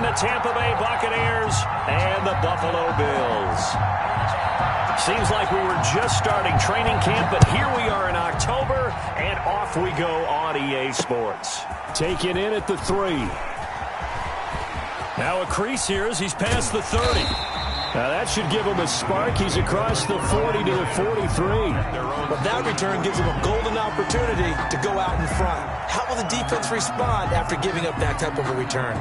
between the Tampa Bay Buccaneers and the Buffalo Bills. Seems like we were just starting training camp, but here we are in October, and off we go on EA Sports. Taken in at the 3. Now a crease here as he's past the 30. Now that should give him a spark. He's across the 40 to the 43. But that return gives him a golden opportunity to go out in front. How will the defense respond after giving up that type of a return?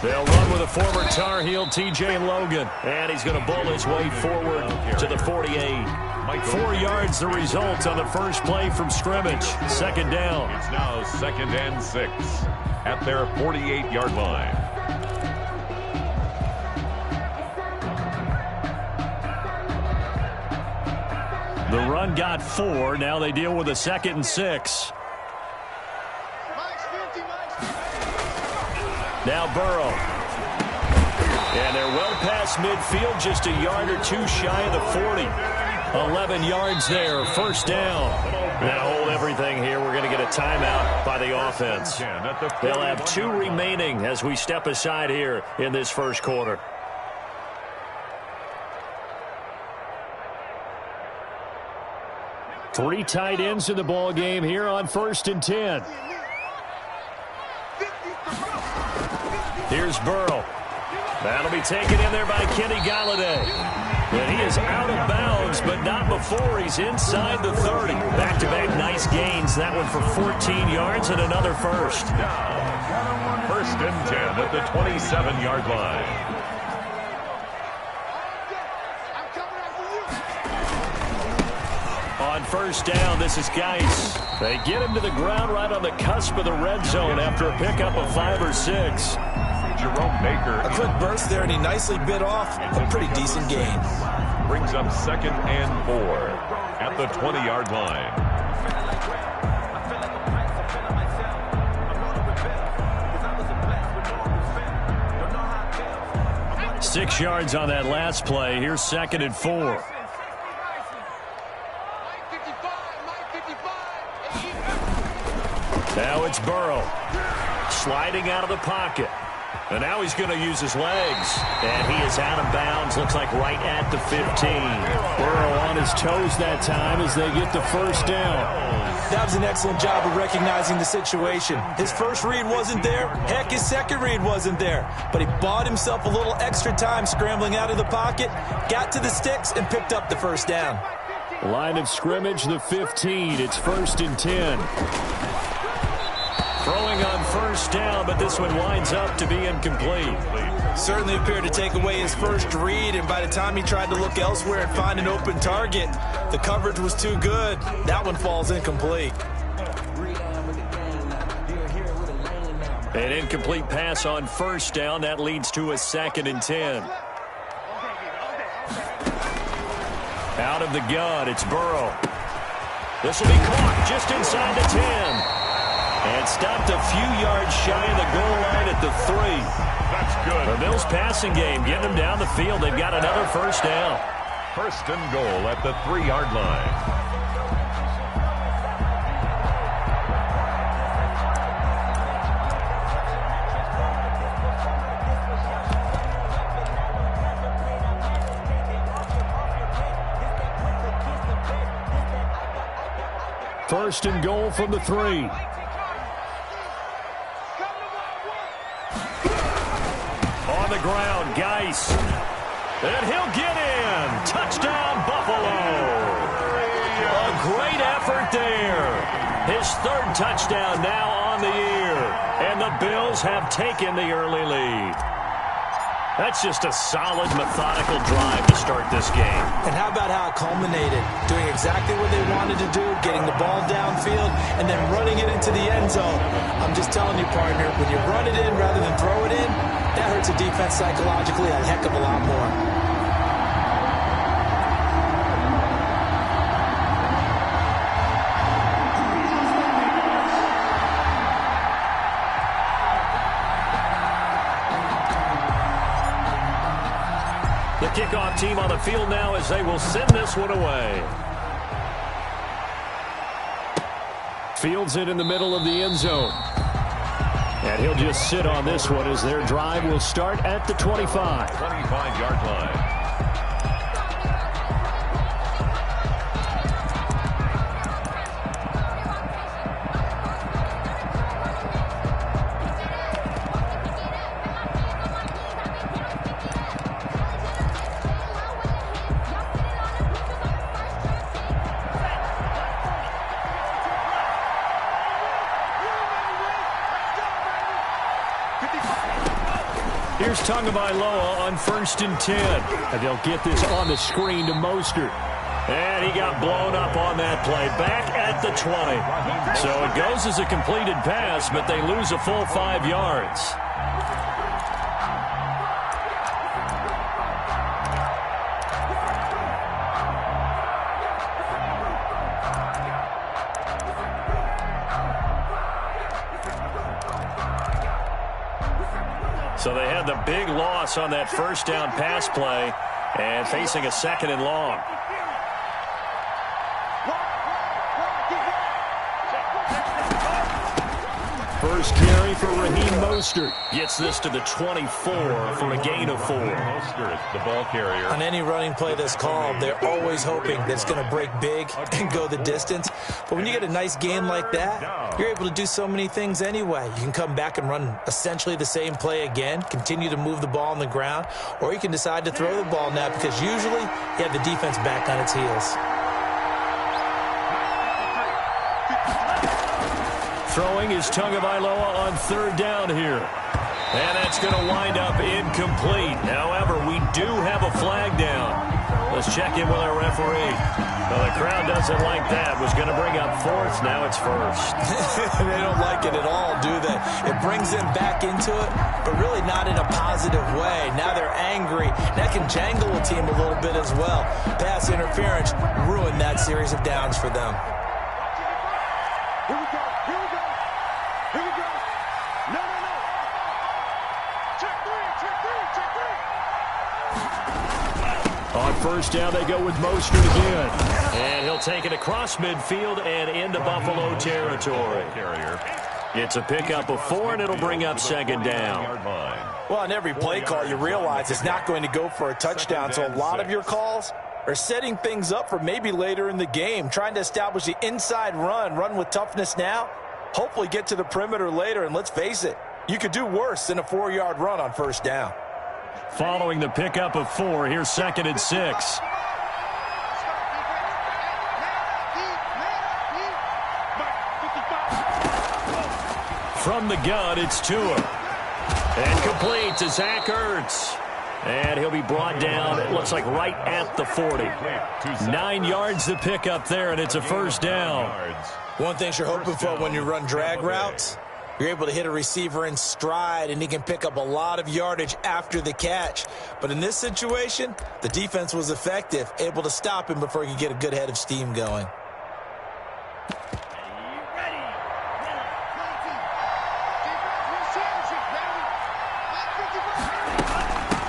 They'll run with a former Tar Heel, T.J. Logan. And he's going to bull his way forward to the 48. 4 yards the result on the first play from scrimmage. Second down. It's now 2nd and 6 at their 48-yard line. The run got 4. Now they deal with a 2nd and 6. Now Burrow. And they're well past midfield, just a yard or two shy of the 40. 11 yards there, first down. Now hold everything here. We're going to get a timeout by the offense. They'll have 2 remaining as we step aside here in this first quarter. Three tight ends in the ball game here on 1st and 10. Here's Burrow. That'll be taken in there by Kenny Galladay. And he is out of bounds, but not before he's inside the 30. Back-to-back nice gains. That one for 14 yards and another first. 1st and 10 at the 27-yard line. On first down, this is Geis. They get him to the ground right on the cusp of the red zone after a pickup of 5 or 6. Jerome Baker. A quick burst there, and he nicely bit off a pretty decent gain. Brings up 2nd and 4 at the 20-yard line. 6 yards on that last play. Here's 2nd and 4. Now it's Burrow. Sliding out of the pocket. And now he's going to use his legs. And he is out of bounds. Looks like right at the 15. Burrow on his toes that time as they get the first down. That was an excellent job of recognizing the situation. His first read wasn't there. Heck, his second read wasn't there. But he bought himself a little extra time scrambling out of the pocket, got to the sticks, and picked up the first down. Line of scrimmage, the 15. It's 1st and 10. Throwing on first down, but this one winds up to be incomplete. Certainly appeared to take away his first read, and by the time he tried to look elsewhere and find an open target, the coverage was too good. That one falls incomplete. An incomplete pass on first down. That leads to a 2nd and 10. Out of the gun, it's Burrow. This will be caught just inside the 10. And stopped a few yards shy of the goal line at the 3. That's good. The Bills passing game, getting them down the field. They've got another first down. 1st and goal at the 3-yard line. First and goal from the 3. On the ground, Geis. And he'll get in. Touchdown, Buffalo. A great effort there. His 3rd touchdown now on the year. And the Bills have taken the early lead. That's just a solid, methodical drive to start this game. And how about how it culminated? Doing exactly what they wanted to do, getting the ball downfield, and then running it into the end zone. I'm just telling you, partner, when you run it in rather than throw it in, that hurts a defense psychologically a heck of a lot more. The kickoff team on the field now as they will send this one away. Fields it in the middle of the end zone. And he'll just sit on this one as their drive will start at the 25. 25-yard line. Here's Tagovailoa on 1st and 10. And they'll get this on the screen to Mostert. And he got blown up on that play. Back at the 20. So it goes as a completed pass, but they lose a full 5 yards. So they had the big loss on that first down pass play and facing a 2nd and long. First carry for Raheem Mostert. Gets this to the 24 for a gain of 4. Mostert, the ball carrier. On any running play that's called, they're always hoping that it's going to break big and go the distance. But when you get a nice gain like that, you're able to do so many things anyway. You can come back and run essentially the same play again, continue to move the ball on the ground, or you can decide to throw the ball now because usually you have the defense back on its heels. Throwing is Tagovailoa on 3rd down here. And that's going to wind up incomplete. However, we do have a flag down. Let's check in with our referee. Well, the crowd doesn't like that. Was going to bring up 4th. Now it's 1st. They don't like it at all, do they? It brings them back into it, but really not in a positive way. Now they're angry. That can jangle a team a little bit as well. Pass interference ruined that series of downs for them. Here we go. Here we go. Here we go. No. Check 3. On 1st down, they go with Mostert again. And he'll take it across midfield and into Buffalo territory. It's a pickup of 4, and it'll bring up 2nd down. Well, on every play call, you realize it's not going to go for a touchdown, so a lot of your calls are setting things up for maybe later in the game, trying to establish the inside run with toughness now, hopefully get to the perimeter later, and let's face it, you could do worse than a 4-yard run on 1st down. Following the pickup of 4, here's 2nd and 6. From the gun, it's Tua. And complete to Zach Ertz. And he'll be brought down, it looks like right at the 40. 9 yards to pick up there, and it's a 1st down. One thing you're hoping for when you run drag routes, you're able to hit a receiver in stride, and he can pick up a lot of yardage after the catch. But in this situation, the defense was effective, able to stop him before he could get a good head of steam going.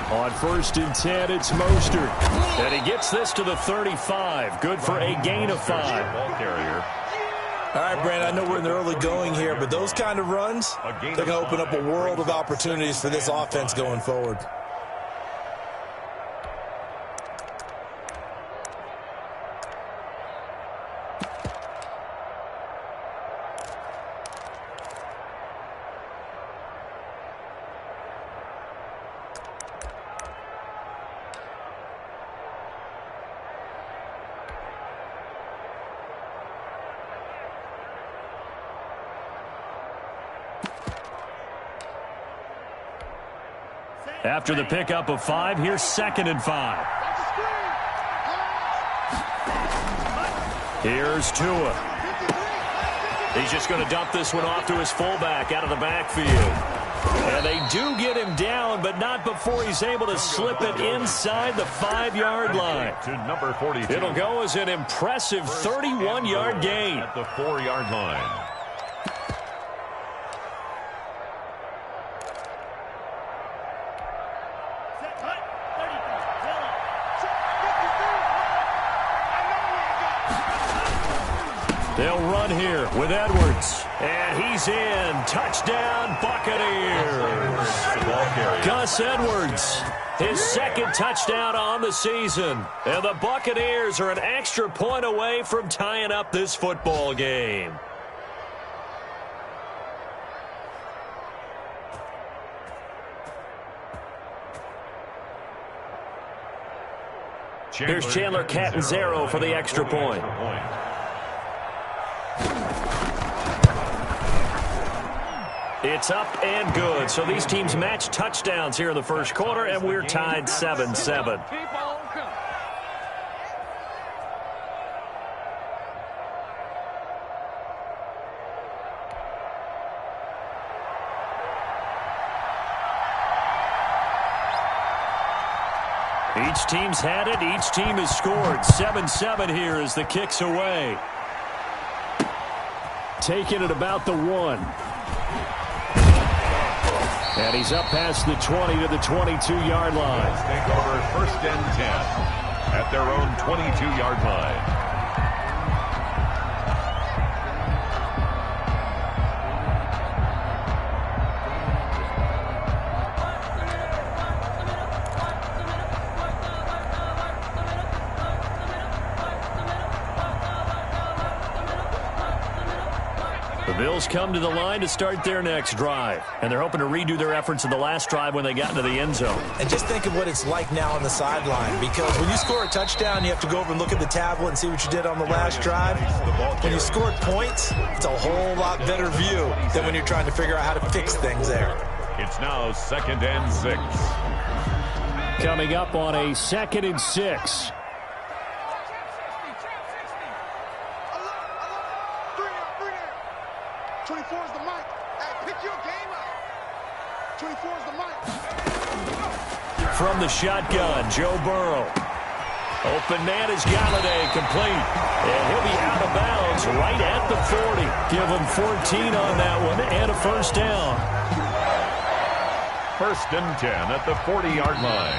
On 1st and 10, it's Mostert. And he gets this to the 35. Good for a gain of 5. Ball carrier. All right, Brandon, I know we're in the early going here, but those kind of runs, they're going to open up a world of opportunities for this offense going forward. After the pickup of 5, here's 2nd and 5. Here's Tua. He's just going to dump this one off to his fullback out of the backfield. And they do get him down, but not before he's able to slip it inside the 5-yard line. To number 42. It'll go as an impressive 31-yard gain. At the 4-yard line. run here with Edwards. And he's in. Touchdown, Buccaneers. Gus Edwards, his second touchdown on the season. And the Buccaneers are an extra point away from tying up this football game. Here's Chandler Catanzaro for the extra point. It's up and good. So these teams match touchdowns here in the first quarter, and we're tied 7-7. Each team's had it. Each team has scored. 7-7 here as the kick's away. Taking it about the 1. And he's up past the 20 to the 22-yard line. Let's take over 1st and 10 at their own 22-yard line. Bills come to the line to start their next drive. And they're hoping to redo their efforts in the last drive when they got into the end zone. And just think of what it's like now on the sideline. Because when you score a touchdown, you have to go over and look at the tablet and see what you did on the last drive. When you scored points, it's a whole lot better view than when you're trying to figure out how to fix things there. It's now 2nd and 6. Coming up on a 2nd and 6. 24 is the mic. Hey, pick your game up. 24 is the mic. From the shotgun, Joe Burrow. Open man is Galladay, complete. And he'll be out of bounds right at the 40. Give him 14 on that one and a first down. 1st and 10 at the 40-yard line.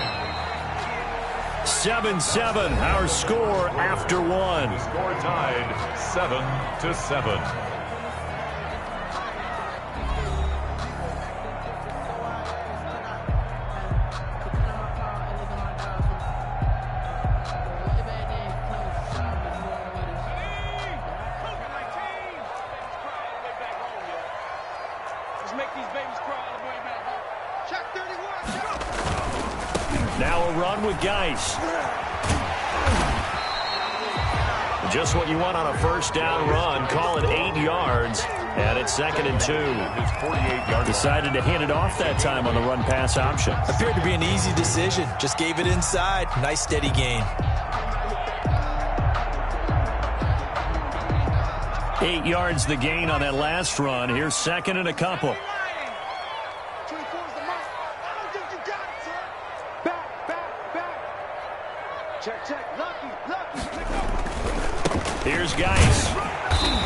7-7, our score after 1. The score tied 7-7. Now a run with Geis. Just what you want on a first down run. Call it 8 yards. And it's 2nd and 2. His 48-yard decided to hand it off that time on the run-pass option. Appeared to be an easy decision. Just gave it inside. Nice steady gain. 8 yards the gain on that last run. Here's 2nd and a couple. 24 is the mic. I don't think you got it, sir. Back. Check. Lucky. Here's Geis.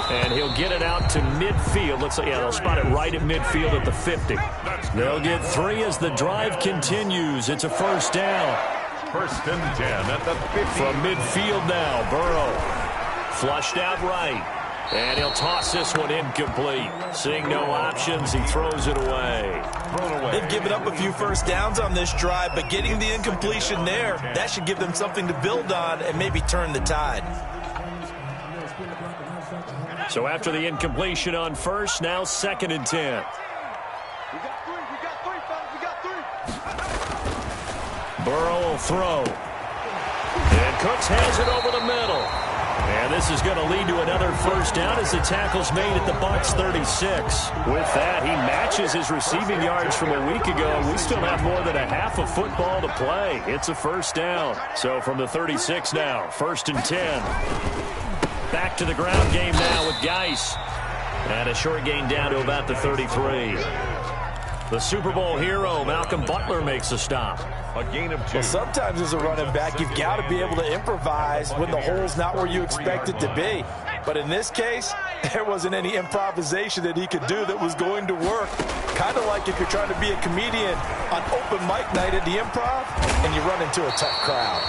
And he'll get it out to midfield. Looks like, yeah, they'll spot it right at midfield at the 50. They'll get 3 as the drive continues. It's a first down. 1st and 10 at the 50. From midfield now, Burrow. Flushed out right. And he'll toss this one incomplete. Seeing no options, he throws it away. They've given up a few first downs on this drive, but getting the incompletion there, that should give them something to build on and maybe turn the tide. So after the incompletion on first, now 2nd and 10. We got 3, fellas. We got 3. Burrow will throw. And Cooks has it over the middle. And this is going to lead to another first down as the tackle's made at the Bucs 36. With that, he matches his receiving yards from a week ago. We still have more than a half of football to play. It's a first down. So from the 36 now, 1st and 10. Back to the ground game now with Geis. And a short gain down to about the 33. The Super Bowl hero, Malcolm Butler, makes a stop. A gain of 2. Well, sometimes as a running back, you've got to be able to improvise when the hole's not where you expect it to be. But in this case, there wasn't any improvisation that he could do that was going to work. Kind of like if you're trying to be a comedian on open mic night at the Improv and you run into a tough crowd.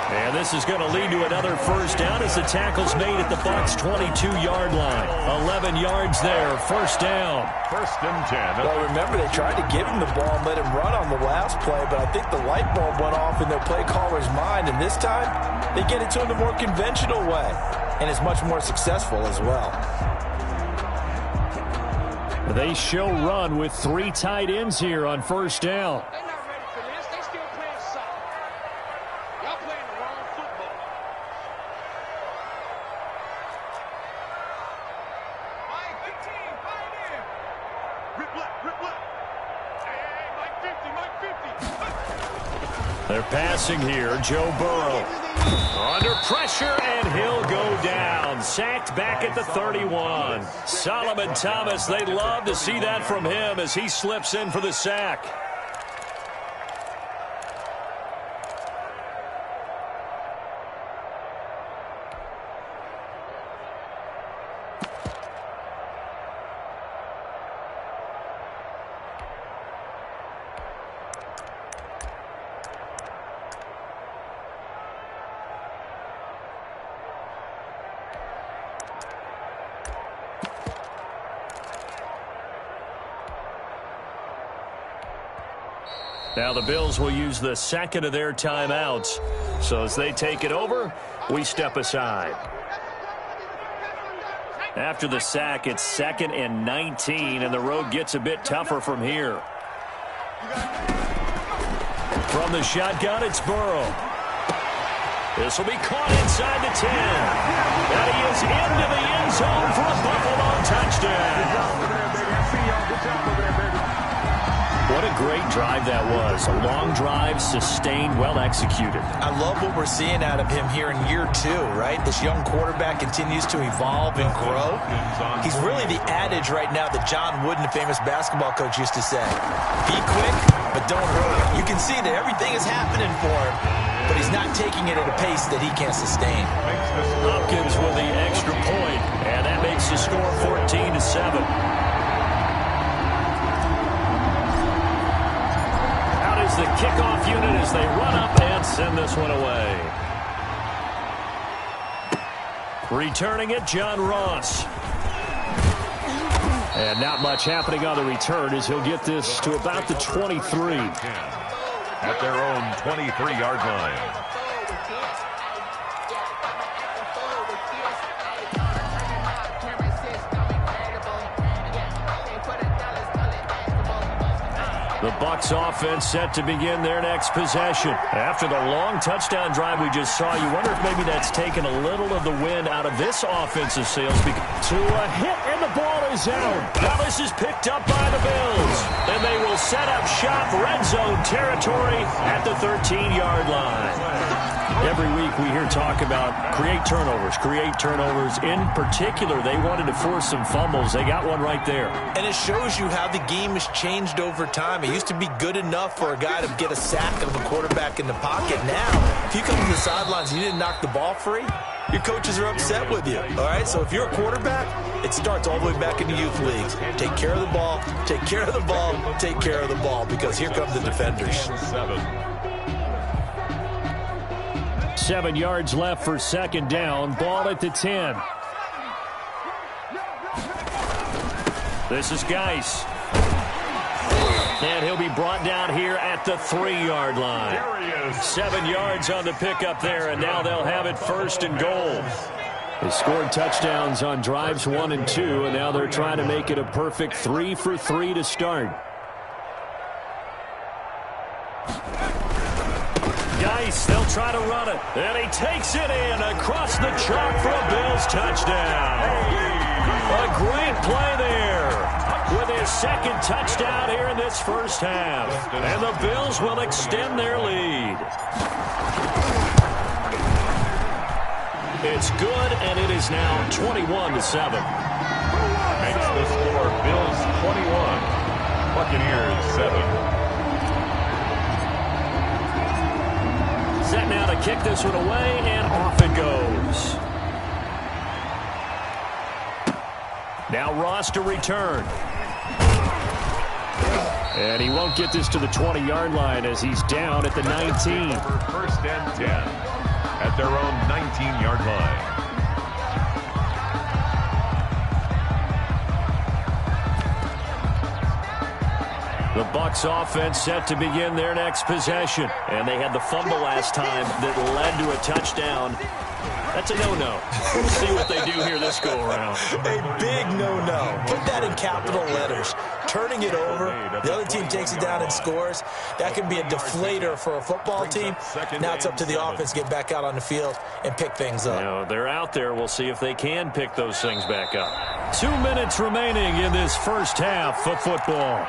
And this is going to lead to another first down as the tackle's made at the Bucs' 22-yard line. 11 yards there, first down. First and 10. Well, remember, they tried to give him the ball and let him run on the last play, but I think the light bulb went off in their play caller's mind, and this time they get it to him the more conventional way, and it's much more successful as well. They show run with 3 tight ends here on first down. They're not ready for this. They still playing soft. Y'all playing the wrong football. Mike 15, fight in. Rip left, rip left. Hey, Mike 50, Mike 50. They're passing here, Joe Burrow. Under pressure, and he'll go down. Sacked back at the 31. Solomon Thomas, they'd love to see that from him as he slips in for the sack. Now the Bills will use the second of their timeouts. So as they take it over, we step aside. After the sack, it's 2nd and 19, and the road gets a bit tougher from here. From the shotgun, it's Burrow. This will be caught inside the 10. And he is into the end zone for a Buffalo touchdown. What a great drive that was. A long drive, sustained, well executed. I love what we're seeing out of him here in year 2, right? This young quarterback continues to evolve and grow. He's really the adage right now that John Wooden, the famous basketball coach, used to say. Be quick, but don't hurry. You can see that everything is happening for him, but he's not taking it at a pace that he can't sustain. Hopkins with the extra point, and that makes the score 14-7. The kickoff unit as they run up and send this one away. Returning it, John Ross. And not much happening on the return as he'll get this to about the 23. At their own 23-yard line. The Bucs offense set to begin their next possession. After the long touchdown drive we just saw, you wonder if maybe that's taken a little of the wind out of this offensive sales. To a hit, and the ball is out. Now this is picked up by the Bills. And they will set up shop, red zone territory at the 13-yard line. Every week we hear talk about create turnovers. In particular, they wanted to force some fumbles. They got one right there. And it shows you how the game has changed over time. It used to be good enough for a guy to get a sack of a quarterback in the pocket. Now, if you come to the sidelines and you didn't knock the ball free, your coaches are upset with you. All right, so if you're a quarterback, it starts all the way back in the youth leagues. Take care of the ball, take care of the ball, take care of the ball, because here come the defenders. 7 yards left for second down. Ball at the 10. This is Geis. And he'll be brought down here at the 3-yard line. 7 yards on the pickup there, and now they'll have it 1st and goal. They scored touchdowns on drives 1 and 2, and now they're trying to make it a perfect 3 for 3 to start. Geis, they'll try to run it. And he takes it in across the chalk for a Bills touchdown. A great play there with his 2nd touchdown here in this first half. And the Bills will extend their lead. It's good, and it is now 21-7. Makes the score Bills 21, Buccaneers 7. Set now to kick this one away, and off it goes. Now Ross to return. And he won't get this to the 20-yard line as he's down at the 19. 1st and 10. at their own 19-yard line. The Bucs offense set to begin their next possession. And they had the fumble last time that led to a touchdown. That's a no-no. We'll see what they do here this go-around. A big no-no. Put that in capital letters. Turning it over, the other team takes it down and scores. That can be a deflator for a football team. Now it's up to the offense to get back out on the field and pick things up. You know, they're out there. We'll see if they can pick those things back up. 2 minutes remaining in this first half of football.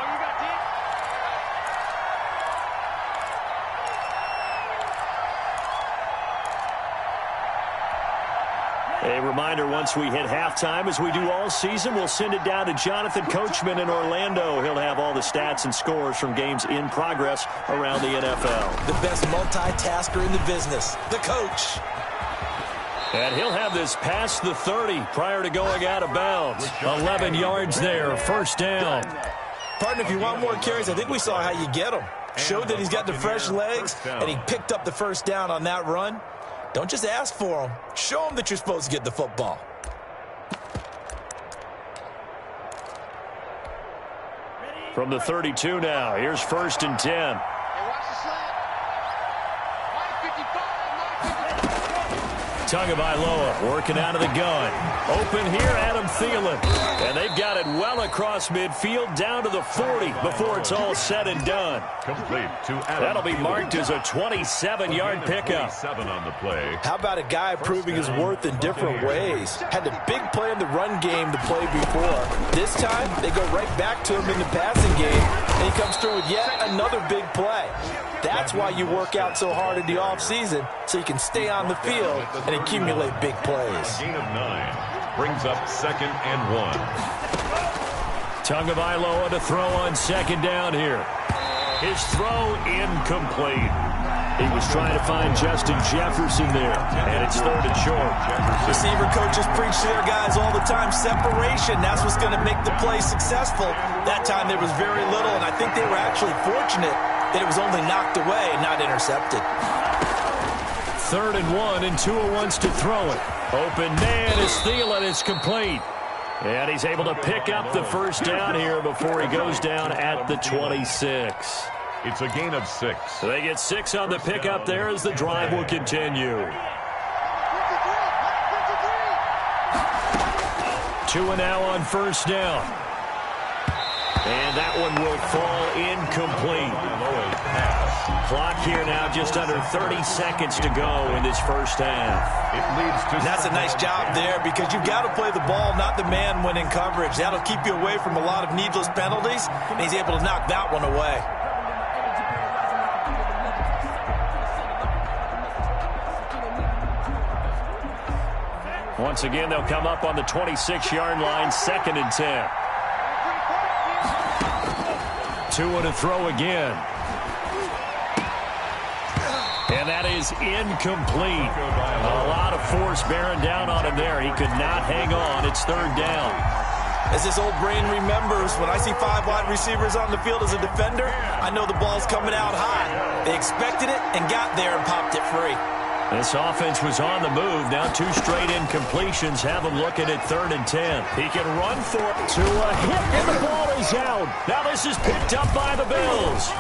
A reminder, once we hit halftime, as we do all season, we'll send it down to Jonathan Coachman in Orlando. He'll have all the stats and scores from games in progress around the NFL. The best multitasker in the business, the coach. And he'll have this past the 30 prior to going out of bounds. 11 yards there, first down. Partner, if you want more carries, I think we saw how you get them. Showed that he's got the fresh legs, and he picked up the first down on that run. Don't just ask for them. Show them that you're supposed to get the football. From the 32 now, here's 1st and 10. Tagovailoa working out of the gun. Open here, Adam Thielen. And they've got it well across midfield down to the 40 before it's all said and done. Complete to Adam. That'll be marked as a 27-yard pickup. 7 on the play. How about a guy proving his worth in different ways? Had the big play in the run game to play before. This time, they go right back to him in the passing game, and he comes through with yet another big play. That's why you work out so hard in the offseason, so you can stay on the field and accumulate big plays. A gain of 9 brings up 2nd and 1. Tagovailoa to throw on 2nd down here. His throw incomplete. He was trying to find Justin Jefferson there, and it's 3rd and short. Receiver coaches preach to their guys all the time, separation. That's what's going to make the play successful. That time there was very little, and I think they were actually fortunate that it was only knocked away, not intercepted. 3rd and 1, and Tua wants to throw it. Open man is Thielen. It's complete. And he's able to pick up the first down here before he goes down at the 26. It's a gain of 6. So they get 6 on the pickup there as the drive will continue. Tua now on 1st down. And that one will fall incomplete. Clock here now just under 30 seconds to go in this first half. It leads to. That's a nice job there because you've got to play the ball, not the man when in coverage. That'll keep you away from a lot of needless penalties, and he's able to knock that one away. Once again, they'll come up on the 26-yard line, 2nd and 10. Tua to throw again. And that is incomplete. A lot of force bearing down on him there. He could not hang on. It's 3rd down. As this old brain remembers, when I see 5 wide receivers on the field as a defender, I know the ball's coming out high. They expected it and got there and popped it free. This offense was on the move. Now 2 straight incompletions have him looking at 3rd and 10. He can run for it to a hit, and the ball is out. Now this is picked up by the Bills.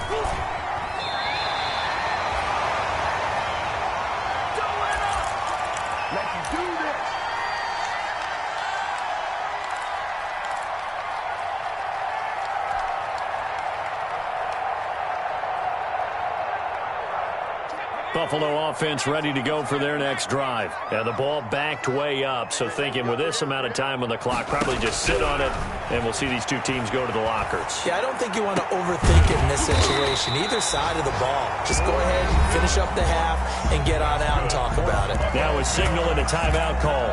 Buffalo offense ready to go for their next drive. And the ball backed way up, so thinking with this amount of time on the clock, probably just sit on it, and we'll see these two teams go to the lockers. Yeah, I don't think you want to overthink it in this situation, either side of the ball. Just go ahead, finish up the half, and get on out and talk about it. Now a signal and a timeout call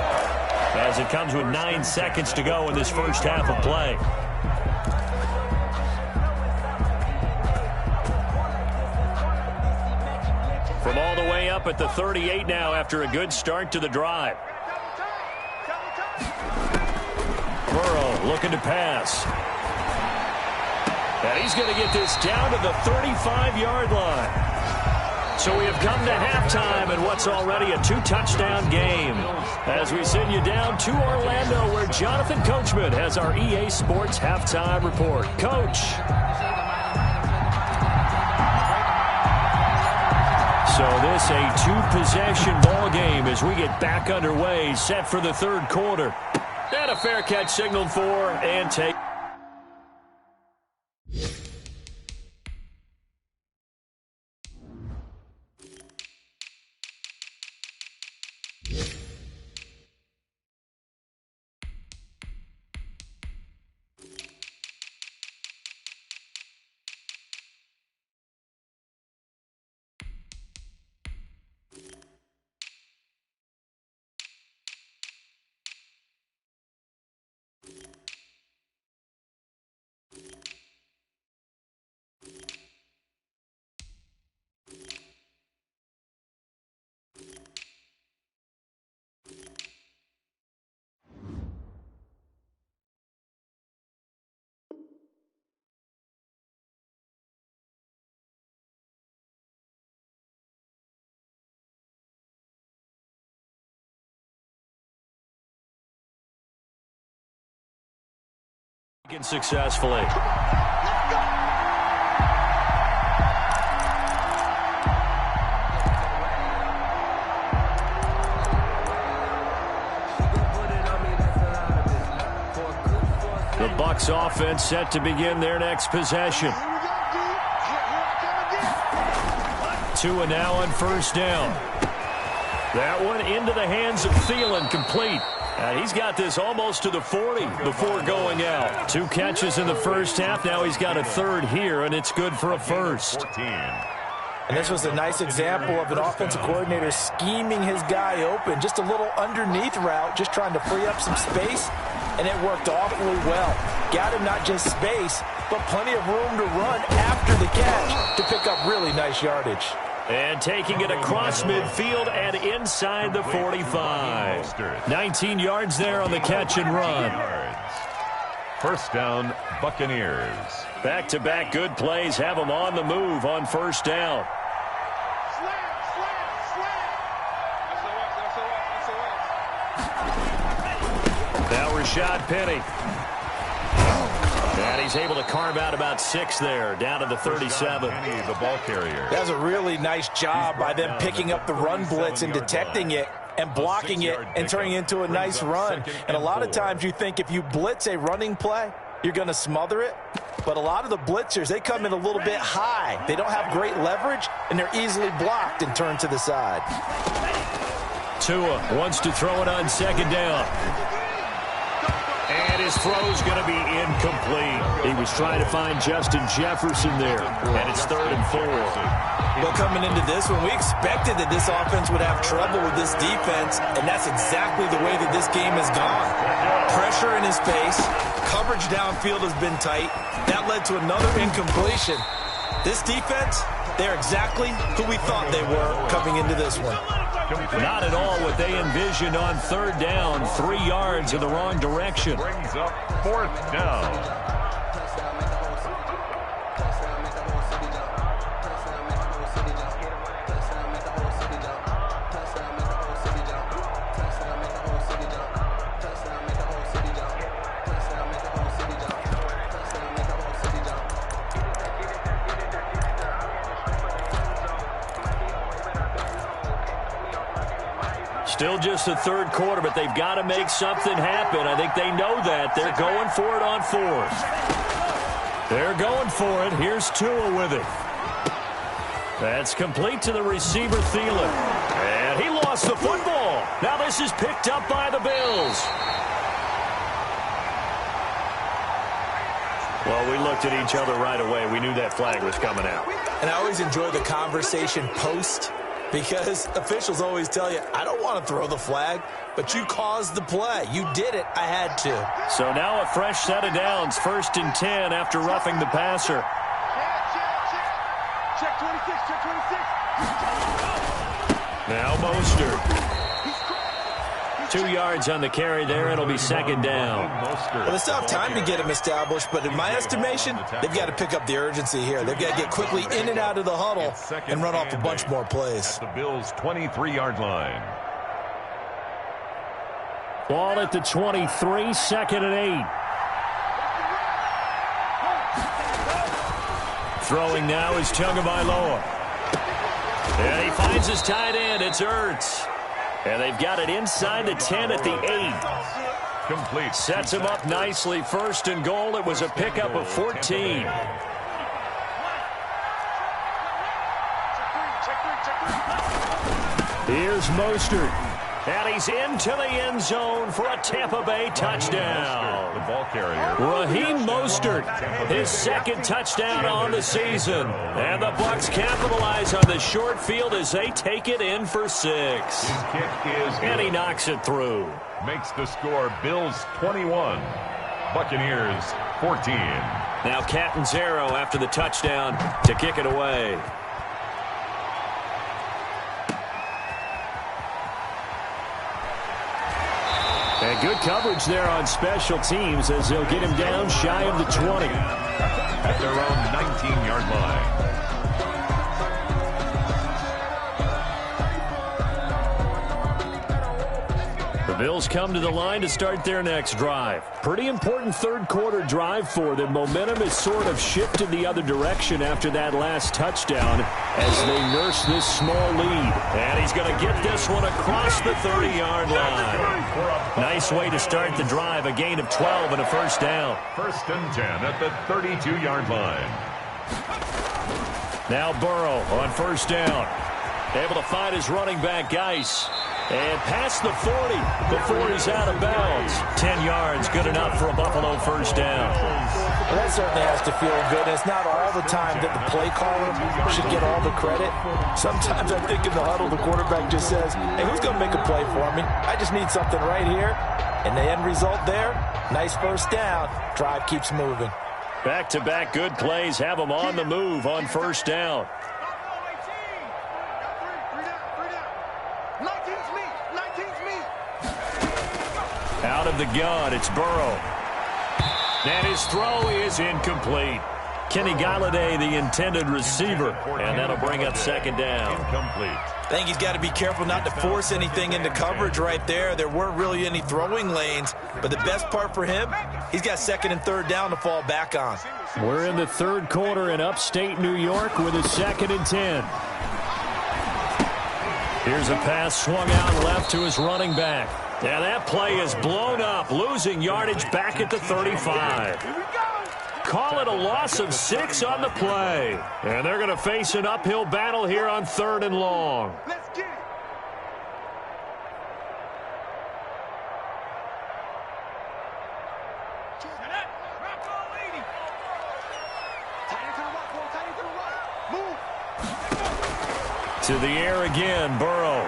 as it comes with 9 seconds to go in this first half of play. From all the way up at the 38 now after a good start to the drive. Burrow looking to pass. And he's going to get this down to the 35-yard line. So we have come to halftime in what's already a 2-touchdown game. As we send you down to Orlando, where Jonathan Coachman has our EA Sports halftime report. Coach. So this a 2-possession ball game as we get back underway, set for the third quarter. And a fair catch signaled for and take. Successfully. The Bucs offense set to begin their next possession. Tua now on first down. That one into the hands of Thielen, complete. And he's got this almost to the 40 before going out. 2 catches in the first half. Now he's got a third here, and it's good for a first. 14. And this was a nice example of an offensive coordinator scheming his guy open. Just a little underneath route, just trying to free up some space, and it worked awfully well. Got him not just space, but plenty of room to run after the catch to pick up really nice yardage. And taking it across midfield and inside the 45. 19 yards there on the catch and run. First down, Buccaneers. Back-to-back good plays have them on the move on first down. Now Rashad Penny. And he's able to carve out about 6 there, down to the 37. Penny, the ball carrier. That was a really nice job by them picking up the run blitz and detecting it and blocking it and turning it into a nice run. And a lot of times you think if you blitz a running play, you're going to smother it. But a lot of the blitzers, they come in a little bit high. They don't have great leverage, and they're easily blocked and turned to the side. Tua wants to throw it on second down. And his throw's going to be incomplete. He was trying to find Justin Jefferson there, and it's 3rd and 4. Well, coming into this one, we expected that this offense would have trouble with this defense, and that's exactly the way that this game has gone. Pressure in his face, coverage downfield has been tight. That led to another incompletion. This defense, they're exactly who we thought they were coming into this one. Not at all what they envisioned on 3rd down. 3 yards in the wrong direction. Brings up 4th down. Still just the 3rd quarter, but they've got to make something happen. I think they know that. They're going for it on 4th. They're going for it. Here's Tua with it. That's complete to the receiver, Thielen. And he lost the football. Now this is picked up by the Bills. Well, we looked at each other right away. We knew that flag was coming out. And I always enjoy the conversation post, because officials always tell you, I don't want to throw the flag, but you caused the play. You did it. I had to. So now a fresh set of downs. 1st and 10 after roughing the passer. Check 26, check 26. Now Mostert. 2 yards on the carry there. It'll be second down. Well, they still have time to get him established, but in my estimation, they've got to pick up the urgency here. They've got to get quickly in and out of the huddle and run off a bunch more plays. At the Bills' 23-yard line. Ball at the 23, second and 8. Throwing now is Tagovailoa. And he finds his tight end. It's Ertz. And they've got it inside the 10 at the 8. Complete. Sets him up nicely. First and goal. It was a pickup of 14. Here's Mostert. And he's into the end zone for a Tampa Bay touchdown. The ball carrier. Raheem Mostert, his second touchdown on the season. And the Bucs capitalize on the short field as they take it in for 6. His kick is And he knocks it through. Makes the score Bills 21, Buccaneers 14. Now Catanzaro after the touchdown to kick it away. And good coverage there on special teams as they'll get him down shy of the 20. At their own 19-yard line. The Bills come to the line to start their next drive. Pretty important third-quarter drive for them. Momentum has sort of shifted the other direction after that last touchdown as they nurse this small lead. And he's going to get this one across the 30-yard line. Nice way to start the drive. A gain of 12 and a first down. First and 10 at the 32-yard line. Now Burrow on first down. Able to find his running back, Geis. And past the 40 before he's out of bounds. 10 yards, good enough for a Buffalo first down. Well, that certainly has to feel good. It's not all the time that the play caller should get all the credit. Sometimes I think in the huddle, the quarterback just says, hey, who's going to make a play for me? I just need something right here. And the end result there, nice first down. Drive keeps moving. Back-to-back good plays have them on the move on first down. Out of the gun, it's Burrow. And his throw is incomplete. Kenny Galladay, the intended receiver, and that'll bring up second down. Incomplete. I think he's got to be careful not to force anything into coverage right there. There weren't really any throwing lanes, but the best part for him, he's got second and third down to fall back on. We're in the third quarter in upstate New York with a second and 10. Here's a pass swung out left to his running back. Yeah, that play is blown up, losing yardage back at the 35. Call it a loss of 6 on the play. And they're going to face an uphill battle here on third and long. Let's get it. To the air again, Burrow.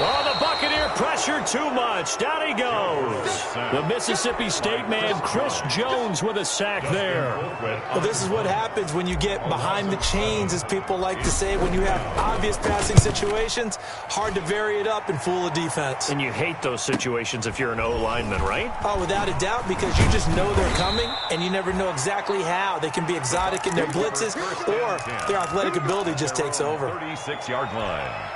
Oh, the Buccaneer pressure too much. Down he goes. The Mississippi State man, Chris Jones, with a sack there. Well, this is what happens when you get behind the chains, as people like to say. When you have obvious passing situations, hard to vary it up and fool a defense. And you hate those situations if you're an O-lineman, right? Oh, without a doubt, because you just know they're coming, and you never know exactly how. They can be exotic in their blitzes, or their athletic ability just takes over. 36-yard line.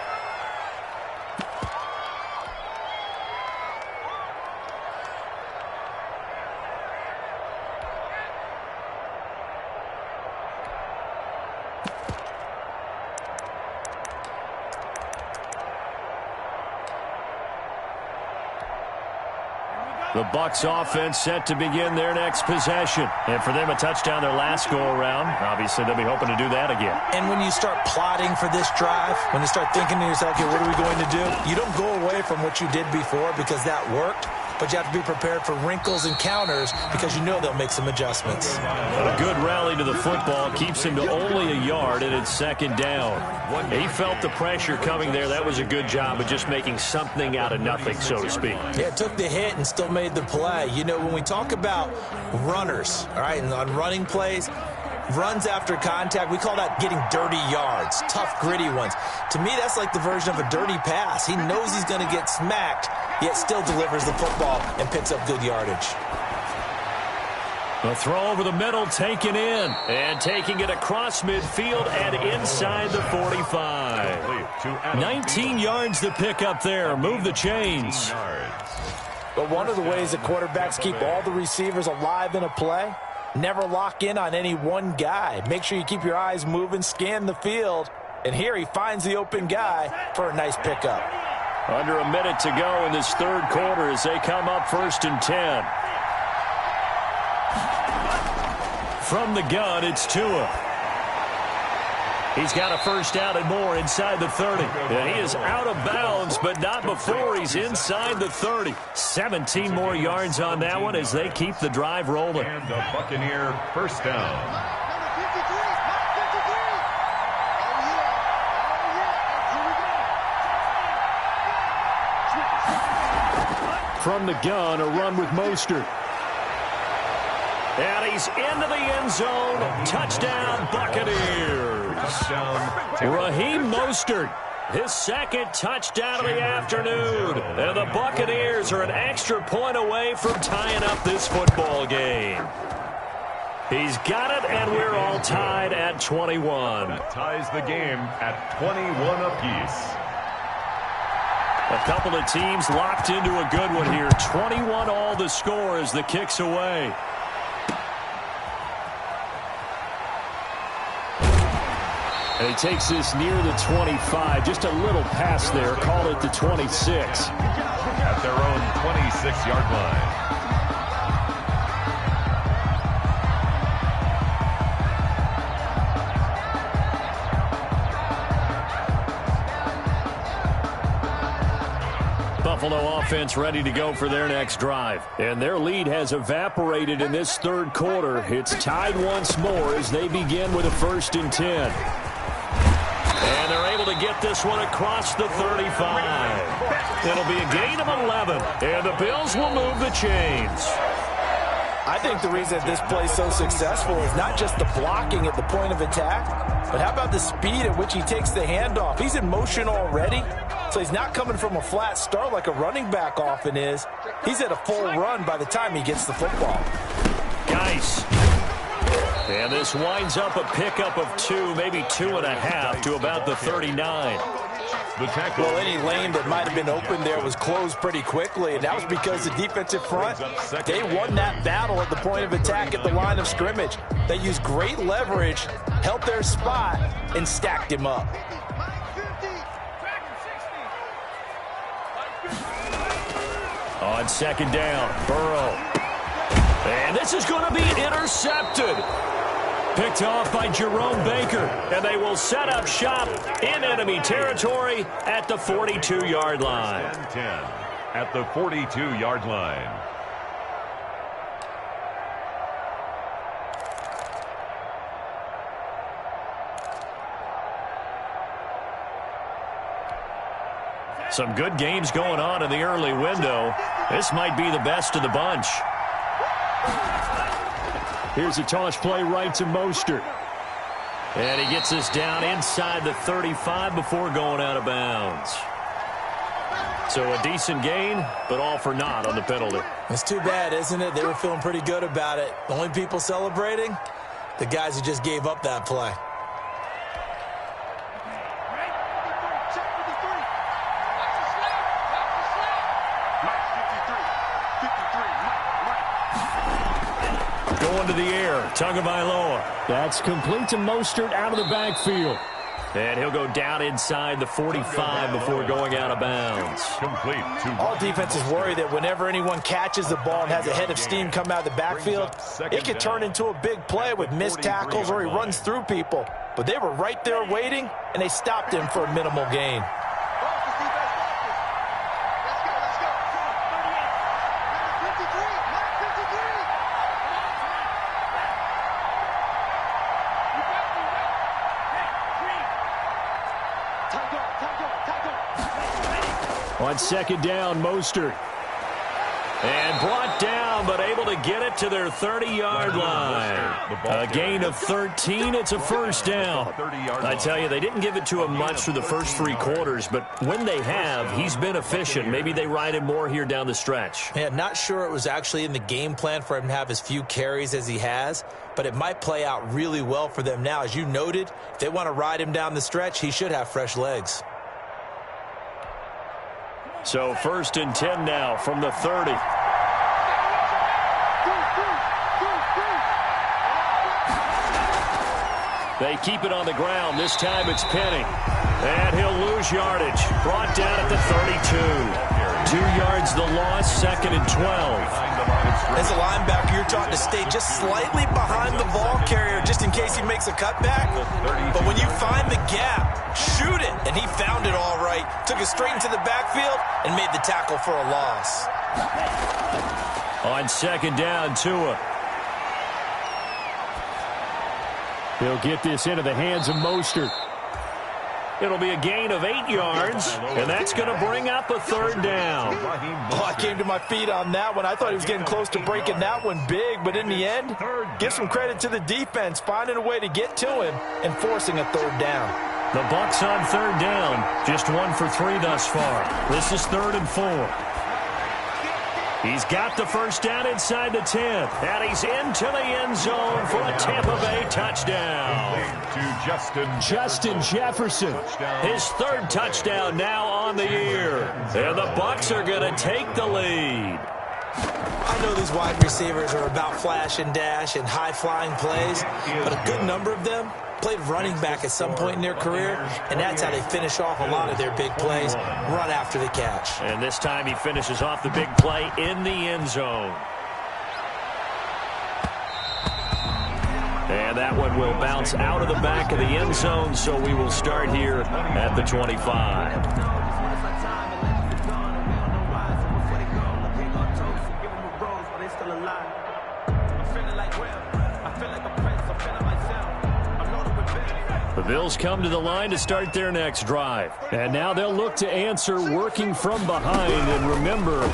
The Bucs offense set to begin their next possession. And for them, a touchdown their last go-around. Obviously, they'll be hoping to do that again. And when you start plotting for this drive, when you start thinking to yourself, okay, what are we going to do? You don't go away from what you did before because that worked. But you have to be prepared for wrinkles and counters because you know they'll make some adjustments. A good rally to the football keeps him to only a yard, and it's second down. He felt the pressure coming there. That was a good job of just making something out of nothing, so to speak. Yeah, took the hit and still made the play. You know, when we talk about runners, all right, and on running plays, runs after contact, we call that getting dirty yards, tough, gritty ones. To me, that's like the version of a dirty pass. He knows he's going to get smacked, yet still delivers the football and picks up good yardage. The throw over the middle, taken in. And taking it across midfield and inside the 45. 19 yards to pick up there. Move the chains. But one of the ways that quarterbacks keep all the receivers alive in a play, never lock in on any one guy. Make sure you keep your eyes moving, scan the field. And here he finds the open guy for a nice pickup. Under a minute to go in this third quarter as they come up 1st and 10. From the gun, it's Tua. He's got a first down and more inside the 30. And he is out of bounds, but not before he's inside the 30. 17 more yards on that one as they keep the drive rolling. And the Buccaneer first down. From the gun, a run with Mostert. And he's into the end zone. Touchdown, Buccaneers. Raheem Mostert, his second touchdown of the afternoon. And the Buccaneers are an extra point away from tying up this football game. He's got it, and we're all tied at 21. That ties the game at 21 apiece. A couple of teams locked into a good one here. 21 all the score as the kick's away. And he takes this near the 25. Just a little pass there. Call it the 26. At their own 26-yard line. Buffalo offense ready to go for their next drive. And their lead has evaporated in this third quarter. It's tied once more as they begin with a 1st and 10. And they're able to get this one across the 35. It'll be a gain of 11. And the Bills will move the chains. I think the reason this play is so successful is not just the blocking at the point of attack, but how about the speed at which he takes the handoff? He's in motion already, so he's not coming from a flat start like a running back often is. He's at a full run by the time he gets the football. Guys. And this winds up a pickup of 2, maybe 2.5 to about the 39. The tackle. Well, any lane that might have been open there was closed pretty quickly, and that was because the defensive front, they won that battle at the point of attack at the line of scrimmage. They used great leverage, held their spot, and stacked him up. On 2nd down, Burrow. And this is going to be intercepted. Picked off by Jerome Baker. And they will set up shop in enemy territory at the 42-yard line. 10 at the 42-yard line. Some good games going on in the early window. This might be the best of the bunch. Here's a toss play right to Mostert. And he gets us down inside the 35 before going out of bounds. So a decent gain, but all for naught on the penalty. It's too bad, isn't it? They were feeling pretty good about it. The only people celebrating, the guys who just gave up that play. Going to the air, Tagovailoa. That's complete to Mostert out of the backfield. And he'll go down inside the 45 before going out of bounds. Complete to all defenses worry that whenever anyone catches the ball and has a head of steam come out of the backfield, it could turn into a big play with missed tackles or he runs through people. But they were right there waiting, and they stopped him for a minimal gain. On 2nd down, Mostert. And brought down down, but able to get it to their 30-yard line. A gain of 13. It's a first down. I tell you, they didn't give it to him much through the first 3 quarters, but when they have, he's been efficient. Maybe they ride him more here down the stretch. Yeah, not sure it was actually in the game plan for him to have as few carries as he has, but it might play out really well for them now. As you noted, if they want to ride him down the stretch, he should have fresh legs. So 1st and 10 now from the 30. They keep it on the ground. This time it's Penny. And he'll lose yardage. Brought down at the 32. 2 yards the loss, 2nd and 12. As a linebacker, you're taught to stay just slightly behind the ball carrier just in case he makes a cutback. But when you find the gap, shoot it. And he found it all right. Took it straight into the backfield and made the tackle for a loss. On 2nd down, Tua. He'll get this into the hands of Mostert. It'll be a gain of 8 yards, and that's going to bring up a 3rd down. Oh, I came to my feet on that one. I thought he was getting close to breaking that one big, but in the end, give some credit to the defense, finding a way to get to him and forcing a 3rd down. The Bucs on 3rd down, just 1 for 3 thus far. This is 3rd and 4. He's got the first down inside the 10, and he's into the end zone for a Tampa Bay touchdown. To Justin Jefferson, his 3rd touchdown now on the year. And the Bucs are going to take the lead. I know these wide receivers are about flash and dash and high-flying plays, but a good number of them played running back at some point in their career, and that's how they finish off a lot of their big plays, run after the catch. And this time he finishes off the big play in the end zone. And that one will bounce out of the back of the end zone, so we will start here at the 25. The Bills come to the line to start their next drive. And now they'll look to answer working from behind. And remember,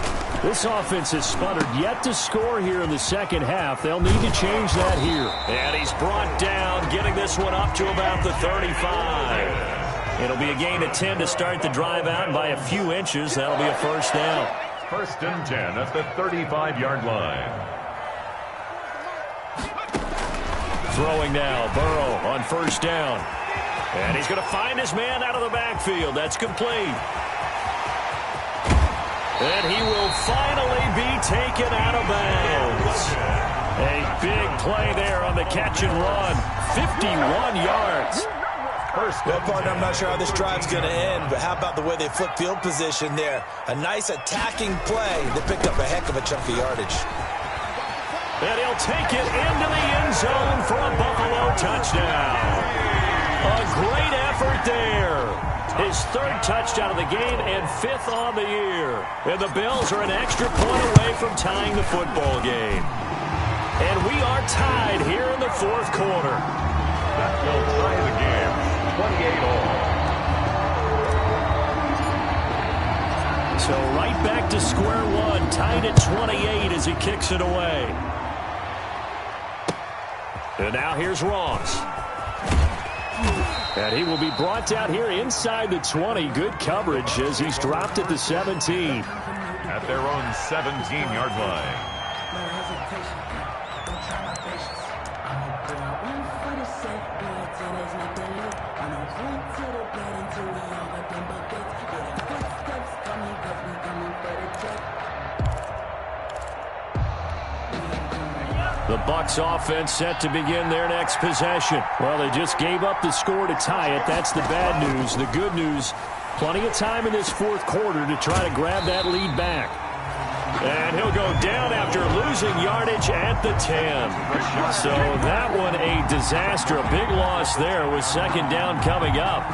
this offense has sputtered yet to score here in the second half. They'll need to change that here. And he's brought down, getting this one up to about the 35. It'll be a gain of 10 to start the drive out, and by a few inches, that'll be a first down. 1st and 10 at the 35-yard line. Throwing now, Burrow on 1st down. And he's going to find his man out of the backfield. That's complete. And he will finally be taken out of bounds. A big play there on the catch and run. 51 yards. Well, partner, I'm not sure how this drive's going to end, but how about the way they flip field position there? A nice attacking play that picked up a heck of a chunk of yardage. And he'll take it into the end zone for a Buffalo touchdown. A great effort there. His 3rd touchdown of the game and 5th on the year. And the Bills are an extra point away from tying the football game. And we are tied here in the 4th quarter. That will tie the game, 28 all. So right back to square one, tied at 28 as he kicks it away. And now here's Ross. And he will be brought down here inside the 20. Good coverage as he's dropped at the 17. At their own 17-yard line. The Bucs offense set to begin their next possession. Well, they just gave up the score to tie it. That's the bad news. The good news, plenty of time in this 4th quarter to try to grab that lead back. And he'll go down after losing yardage at the 10. So that one a disaster. A big loss there with 2nd down coming up.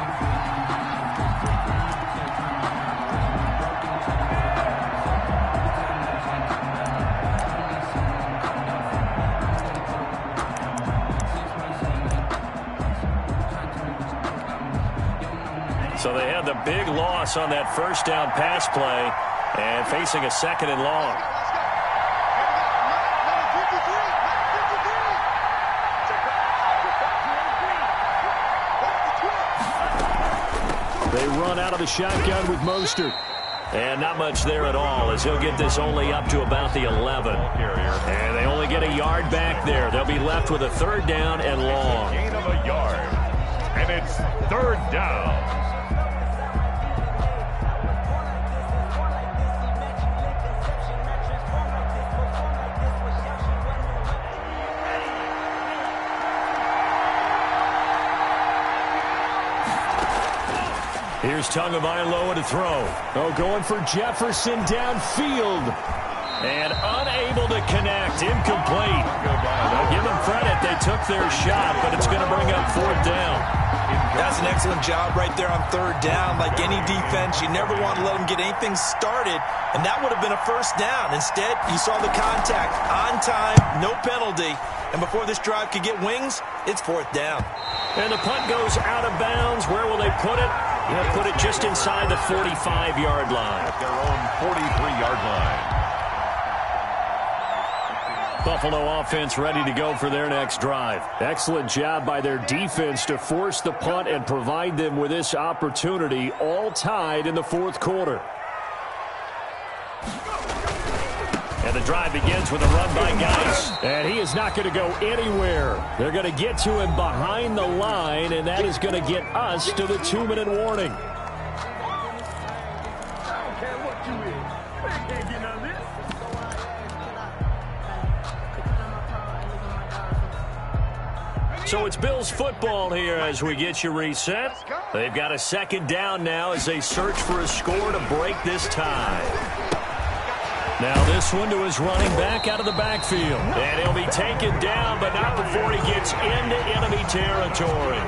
So they had the big loss on that 1st down pass play and facing a 2nd and long. They run out of the shotgun with Mostert. And not much there at all, as he'll get this only up to about the 11. And they only get a yard back there. They'll be left with a 3rd down and long. Gain of a yard. And it's 3rd down. Here's Tagovailoa to throw. Oh, going for Jefferson downfield. And unable to connect. Incomplete. I'll give them credit. They took their shot, but it's going to bring up 4th down. That's an excellent job right there on 3rd down. Like any defense, you never want to let them get anything started, and that would have been a 1st down. Instead, you saw the contact on time, no penalty, and before this drive could get wings, it's 4th down. And the punt goes out of bounds. Where will they put it? They'll put it just inside the 45-yard line. At their own 43-yard line. Buffalo offense ready to go for their next drive. Excellent job by their defense to force the punt and provide them with this opportunity, all tied in the 4th quarter. And the drive begins with a run by Geis. And he is not going to go anywhere. They're going to get to him behind the line, and that is going to get us to the 2-minute warning. So it's Bills football here as we get you reset. They've got a 2nd down now as they search for a score to break this tie. Now this one to his running back out of the backfield. And he'll be taken down, but not before he gets into enemy territory.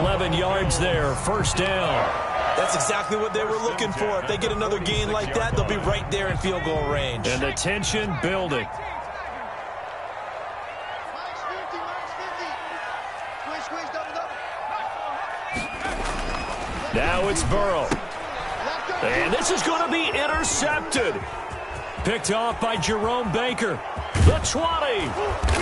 11 yards there, 1st down. That's exactly what they were looking for. If they get another gain like that, they'll be right there in field goal range. And the tension building. Now it's Burrow. And this is going to be intercepted. Picked off by Jerome Baker. The 20.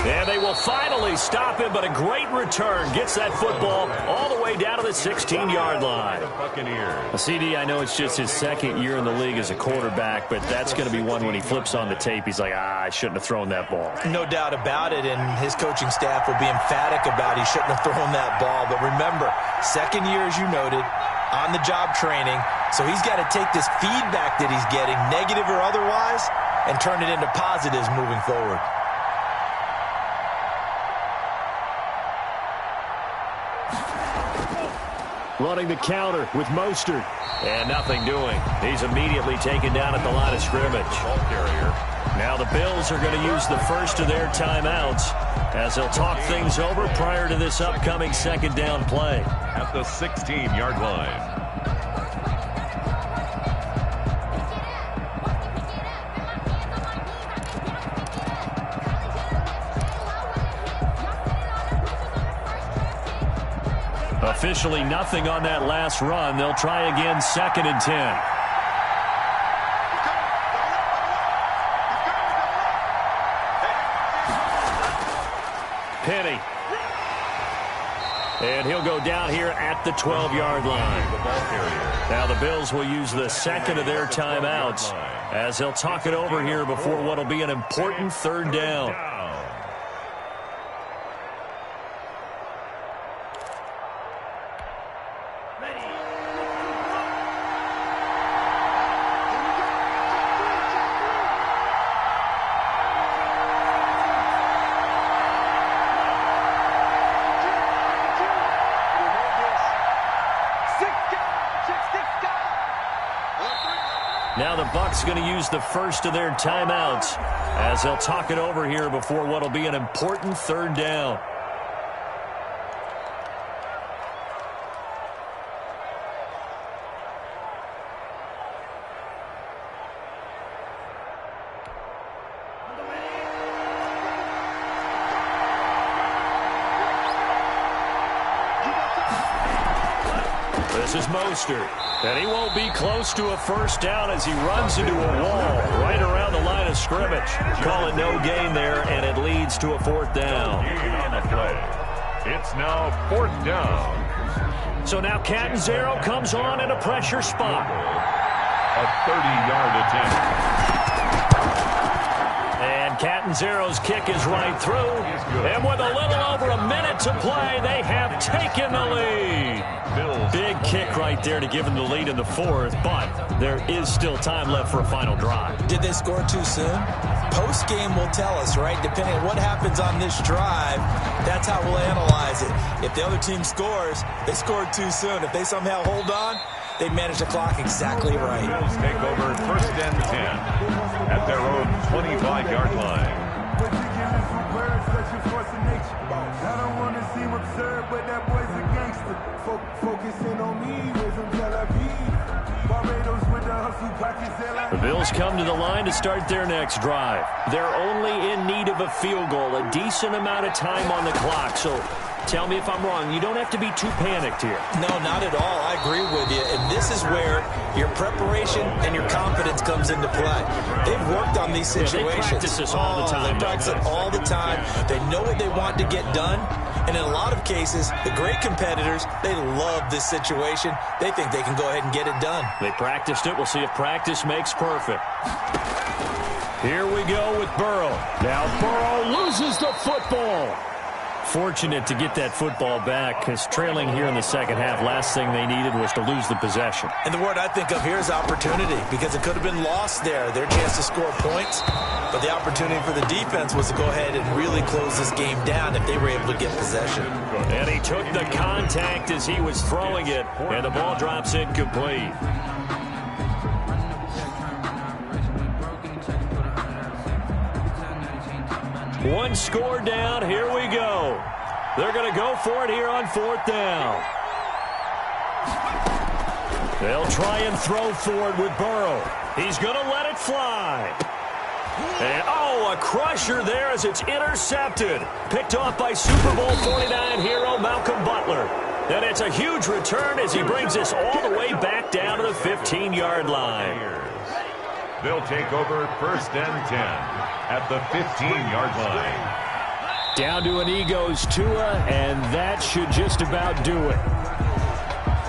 And they will finally stop him, but a great return. Gets that football all the way down to the 16-yard line. CD, I know it's just his 2nd year in the league as a quarterback, but that's going to be one when he flips on the tape. He's like, I shouldn't have thrown that ball. No doubt about it, and his coaching staff will be emphatic about he shouldn't have thrown that ball. But remember, 2nd year, as you noted, on-the-job training, so he's got to take this feedback that he's getting, negative or otherwise, and turn it into positives moving forward. Running the counter with Mostert. And nothing doing. He's immediately taken down at the line of scrimmage. Now the Bills are going to use the first of their timeouts as they'll talk things over prior to this upcoming 2nd down play. At the 16-yard line. Officially nothing on that last run. They'll try again, 2nd and 10. Penny. And he'll go down here at the 12-yard line. Now the Bills will use the 2nd of their timeouts as they'll talk it over here before what will be an important 3rd down. Now the Bucs going to use the first of their timeouts as they'll talk it over here before what will be an important 3rd down. This is Mostert, and he won't be close to a 1st down as he runs into a wall right around the line of scrimmage. Call it no gain there, and it leads to a 4th down. Gain on the play. It's now 4th down. So now Catanzaro comes on in a pressure spot. A 30-yard attempt. And Catanzaro's kick is right through. And with a little over a minute to play, they have taken the lead. Big kick right there to give them the lead in the fourth, but there is still time left for a final drive. Did they score too soon? Post-game will tell us, right? Depending on what happens on this drive, that's how we'll analyze it. If the other team scores, they scored too soon. If they somehow hold on, they manage the clock exactly right. Bills take over first and 10 at their own 25-yard line. But you can listen words such a force of nature. I don't want to seem absurd, but that boy's a gangster. Focusing on me, wisdom Tel Aviv. Barbados with the hustle pockets. The Bills come to the line to start their next drive. They're only in need of a field goal, a decent amount of time on the clock. So tell me if I'm wrong. You don't have to be too panicked here. No, not at all. I agree with you. And this is where your preparation and your confidence comes into play. They've worked on these situations. They practice this all the time. They practice it all the time. They know what they want to get done. And in a lot of cases, the great competitors, they love this situation. They think they can go ahead and get it done. They practiced it. We'll see if practice makes perfect. Here we go with Burrow. Now Burrow loses the football. Fortunate to get that football back, because trailing here in the second half, last thing they needed was to lose the possession. And the word I think of here is opportunity, because it could have been lost there, their chance to score points. But the opportunity for the defense was to go ahead and really close this game down if they were able to get possession. And he took the contact as he was throwing it, and the ball drops incomplete. One score down. Here we go. They're going to go for it here on fourth down. They'll try and throw forward with Burrow. He's going to let it fly. And, a crusher there as it's intercepted. Picked off by Super Bowl 49 hero Malcolm Butler. And it's a huge return as he brings this all the way back down to the 15-yard line. They'll take over first and 10 at the 15-yard line. Down to an Egos Tua, and that should just about do it.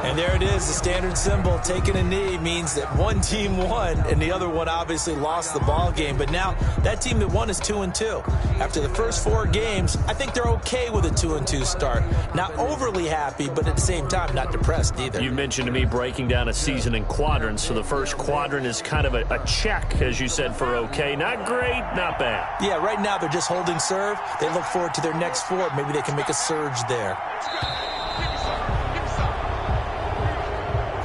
And there it is, the standard symbol. Taking a knee means that one team won, and the other one obviously lost the ball game. But now that team that won is 2-2. After the first 4 games, I think they're okay with a 2-2 start. Not overly happy, but at the same time, not depressed either. You mentioned to me breaking down a season in quadrants, so the first quadrant is kind of a check, as you said, for okay. Not great, not bad. Yeah, right now they're just holding serve. They look forward to their next 4. Maybe they can make a surge there.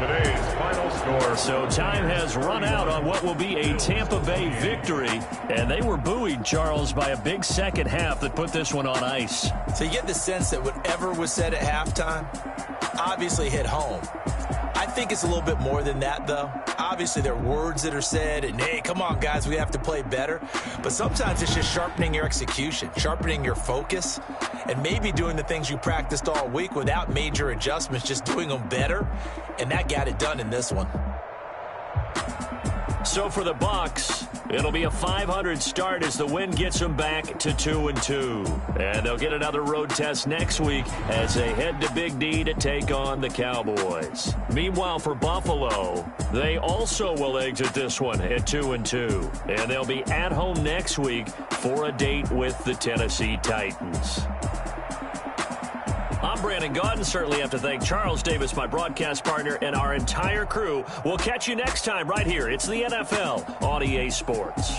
Today's final score. So time has run out on what will be a Tampa Bay victory. And they were buoyed, Charles, by a big second half that put this one on ice. So you get the sense that whatever was said at halftime obviously hit home. I think it's a little bit more than that, though. Obviously, there are words that are said, and, hey, come on, guys, we have to play better. But sometimes it's just sharpening your execution, sharpening your focus, and maybe doing the things you practiced all week without major adjustments, just doing them better. And that got it done in this one. So for the Bucs, it'll be a 500 start as the win gets them back to 2-2. And they'll get another road test next week as they head to Big D to take on the Cowboys. Meanwhile, for Buffalo, they also will exit this one at 2-2. And they'll be at home next week for a date with the Tennessee Titans. I'm Brandon Gaudin. Certainly have to thank Charles Davis, my broadcast partner, and our entire crew. We'll catch you next time right here. It's the NFL on EA Sports.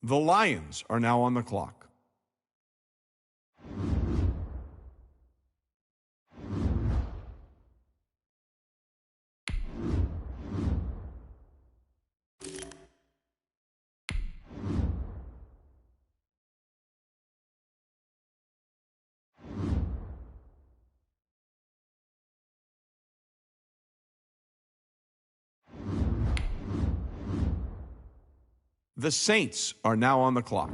The Lions are now on the clock. The Saints are now on the clock.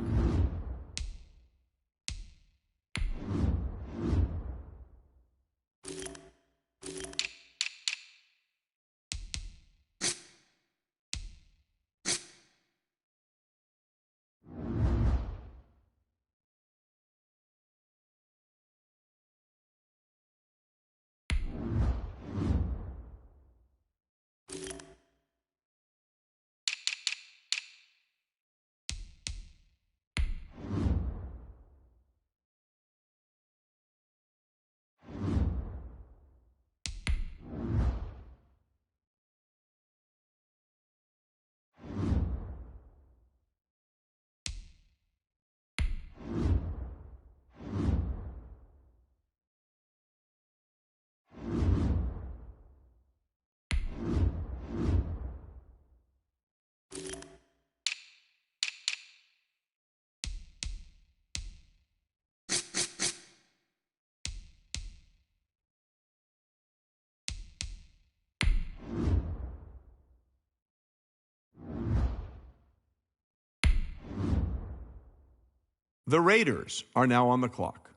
The Raiders are now on the clock.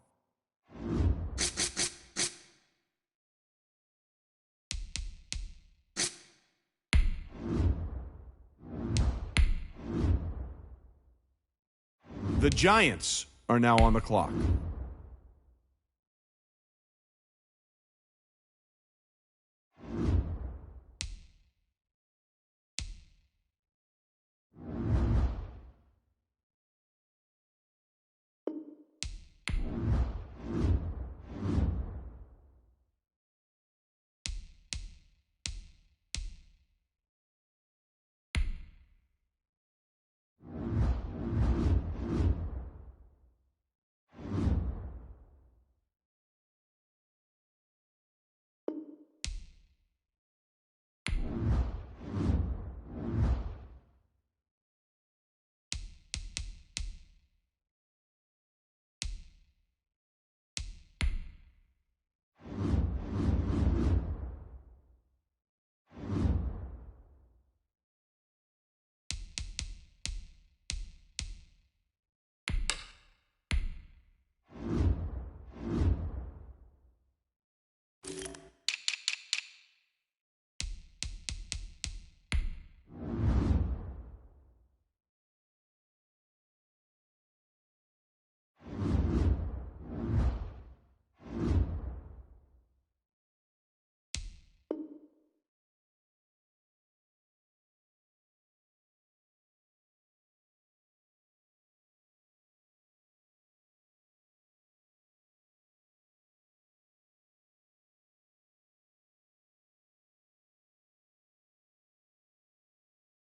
The Giants are now on the clock.